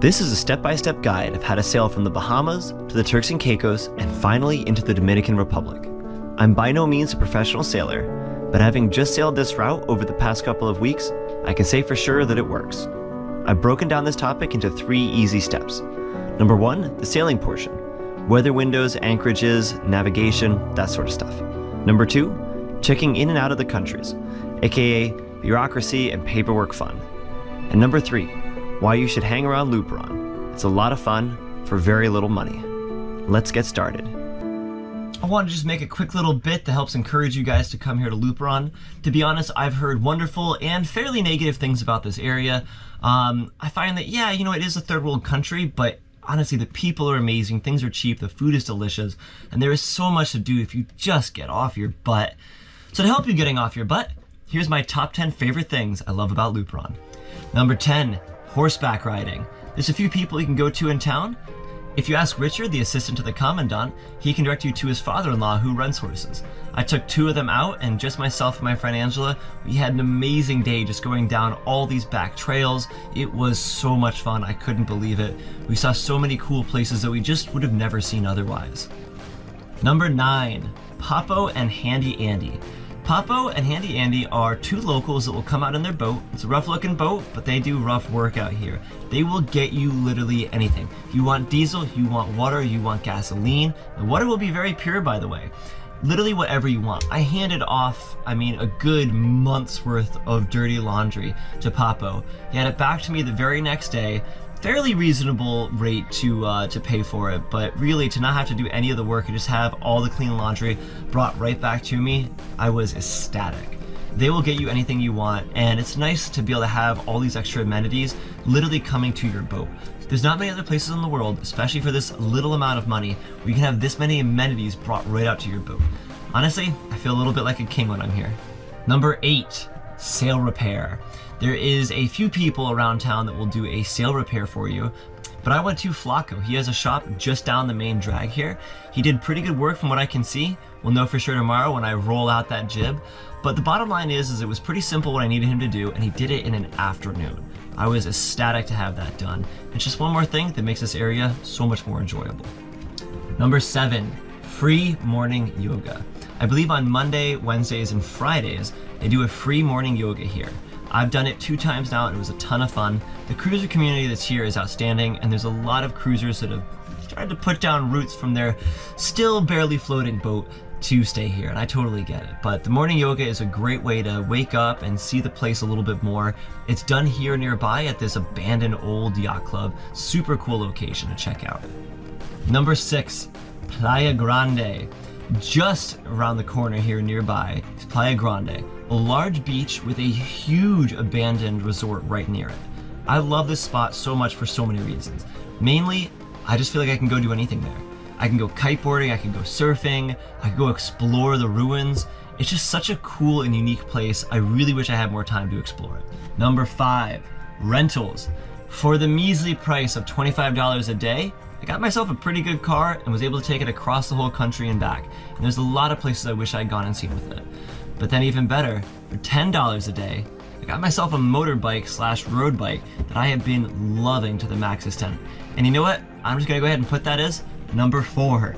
This is a step-by-step guide of how to sail from the Bahamas to the Turks and Caicos and finally into the Dominican Republic. I'm by no means a professional sailor, but having just sailed this route over the past couple of weeks, I can say for sure that it works. I've broken down this topic into 3 easy steps. Number 1, the sailing portion. Weather windows, anchorages, navigation, that sort of stuff. Number 2, checking in and out of the countries, aka bureaucracy and paperwork fun. And number 3, why you should hang around Luperon. It's a lot of fun for very little money. Let's get started. I want to just make a quick little bit that helps encourage you guys to come here to Luperon. To be honest, I've heard wonderful and fairly negative things about this area. I find that, yeah, it is a third world country, but honestly, the people are amazing, things are cheap, the food is delicious, and there is so much to do if you just get off your butt. So to help you getting off your butt, here's my top 10 favorite things I love about Luperon. Number 10, horseback riding. There's a few people you can go to in town. If you ask Richard, the assistant to the commandant, he can direct you to his father-in-law who runs horses. I took 2 of them out, and just myself and my friend Angela, we had an amazing day just going down all these back trails. It was so much fun, I couldn't believe it. We saw so many cool places that we just would have never seen otherwise. Number 9, Popo and Handy Andy. Popo and Handy Andy are 2 locals that will come out in their boat. It's a rough looking boat, but they do rough work out here. They will get you literally anything. You want diesel, you want water, you want gasoline. The water will be very pure, by the way. Literally whatever you want. I handed off, a good month's worth of dirty laundry to Popo. He had it back to me the very next day. Fairly reasonable rate to pay for it, but really to not have to do any of the work and just have all the clean laundry brought right back to me, I was ecstatic. They will get you anything you want, and it's nice to be able to have all these extra amenities literally coming to your boat. There's not many other places in the world, especially for this little amount of money, where you can have this many amenities brought right out to your boat. Honestly, I feel a little bit like a king when I'm here. Number 8, sail repair. There is a few people around town that will do a sail repair for you, but I went to Flacco. He has a shop just down the main drag here. He did pretty good work from what I can see. We'll know for sure tomorrow when I roll out that jib. But the bottom line is it was pretty simple what I needed him to do, and he did it in an afternoon. I was ecstatic to have that done. It's just one more thing that makes this area so much more enjoyable. Number 7, free morning yoga. I believe on Monday, Wednesdays, and Fridays, they do a free morning yoga here. I've done it 2 times now, and it was a ton of fun. The cruiser community that's here is outstanding, and there's a lot of cruisers that have tried to put down roots from their still barely floating boat to stay here, and I totally get it. But the morning yoga is a great way to wake up and see the place a little bit more. It's done here nearby at this abandoned old yacht club. Super cool location to check out. Number 6, Playa Grande. Just around the corner here nearby is Playa Grande, a large beach with a huge abandoned resort right near it. I love this spot so much for so many reasons. Mainly, I just feel like I can go do anything there. I can go kiteboarding, I can go surfing, I can go explore the ruins. It's just such a cool and unique place. I really wish I had more time to explore it. Number 5, rentals. For the measly price of $25 a day, I got myself a pretty good car and was able to take it across the whole country and back. And there's a lot of places I wish I'd gone and seen with it. But then even better, for $10 a day, I got myself a motorbike / road bike that I have been loving to the max extent. And you know what? I'm just gonna go ahead and put that as number 4,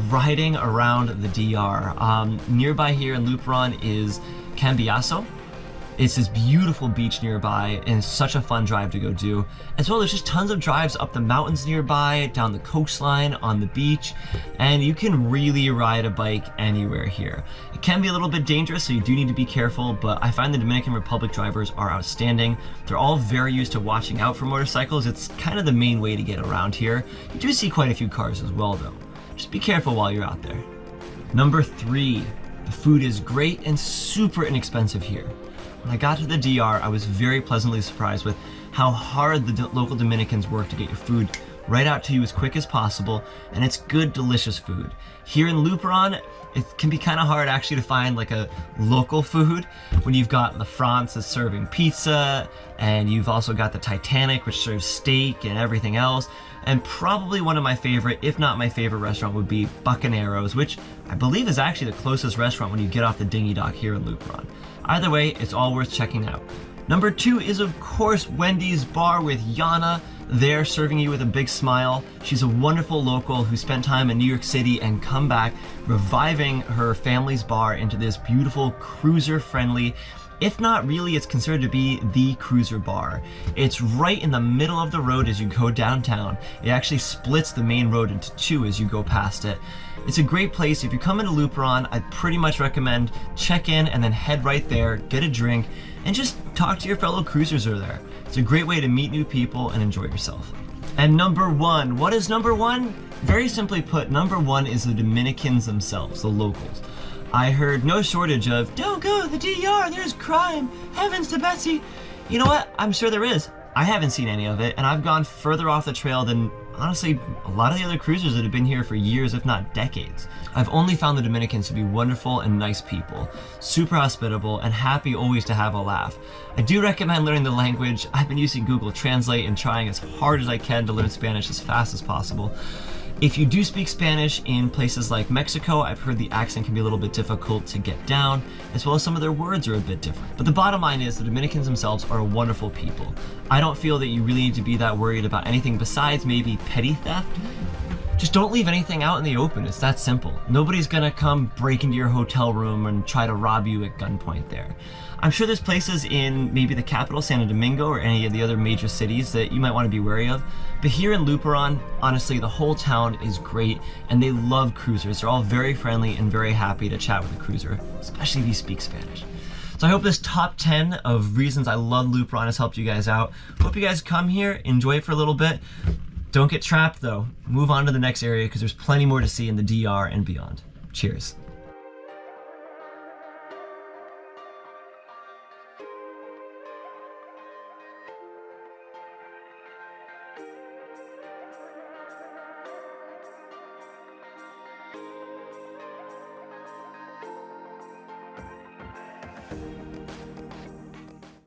riding around the DR. Nearby here in Luperon is Cambiasso. It's this beautiful beach nearby, and it's such a fun drive to go do. As well, there's just tons of drives up the mountains nearby, down the coastline, on the beach, and you can really ride a bike anywhere here. It can be a little bit dangerous, so you do need to be careful, but I find the Dominican Republic drivers are outstanding. They're all very used to watching out for motorcycles. It's kind of the main way to get around here. You do see quite a few cars as well, though. Just be careful while you're out there. Number 3, the food is great and super inexpensive here. When I got to the DR, I was very pleasantly surprised with how hard the local Dominicans work to get your food right out to you as quick as possible, and it's good, delicious food. Here in Luperon, it can be kind of hard actually to find like a local food when you've got La France that's serving pizza, and you've also got the Titanic, which serves steak and everything else. And probably one of my favorite, if not my favorite restaurant, would be Bucaneros, which I believe is actually the closest restaurant when you get off the dinghy dock here in Luperon. Either way, it's all worth checking out. Number 2 is, of course, Wendy's Bar with Yana. there serving you with a big smile. She's a wonderful local who spent time in New York City and come back, reviving her family's bar into this beautiful cruiser-friendly, if not really, it's considered to be the cruiser bar. It's right in the middle of the road as you go downtown. It actually splits the main road into two as you go past it. It's a great place. If you come into Luperon, I'd pretty much recommend check in and then head right there, get a drink, and just talk to your fellow cruisers who are there. It's a great way to meet new people and enjoy yourself. And number one, what is number one? Very simply put, number one is the Dominicans themselves, the locals. I heard no shortage of, don't go to the DR, there's crime, heavens to Betsy. You know what? I'm sure there is. I haven't seen any of it, and I've gone further off the trail than, honestly, a lot of the other cruisers that have been here for years, if not decades. I've only found the Dominicans to be wonderful and nice people, super hospitable, and happy always to have a laugh. I do recommend learning the language. I've been using Google Translate and trying as hard as I can to learn Spanish as fast as possible. If you do speak Spanish in places like Mexico, I've heard the accent can be a little bit difficult to get down, as well as some of their words are a bit different. But the bottom line is the Dominicans themselves are wonderful people. I don't feel that you really need to be that worried about anything besides maybe petty theft. Just don't leave anything out in the open. It's that simple. Nobody's gonna come break into your hotel room and try to rob you at gunpoint there. I'm sure there's places in maybe the capital, Santo Domingo, or any of the other major cities that you might want to be wary of. But here in Luperon, honestly, the whole town is great, and they love cruisers. They're all very friendly and very happy to chat with a cruiser, especially if you speak Spanish. So I hope this top 10 of reasons I love Luperon has helped you guys out. Hope you guys come here, enjoy it for a little bit. Don't get trapped though. Move on to the next area because there's plenty more to see in the DR and beyond. Cheers.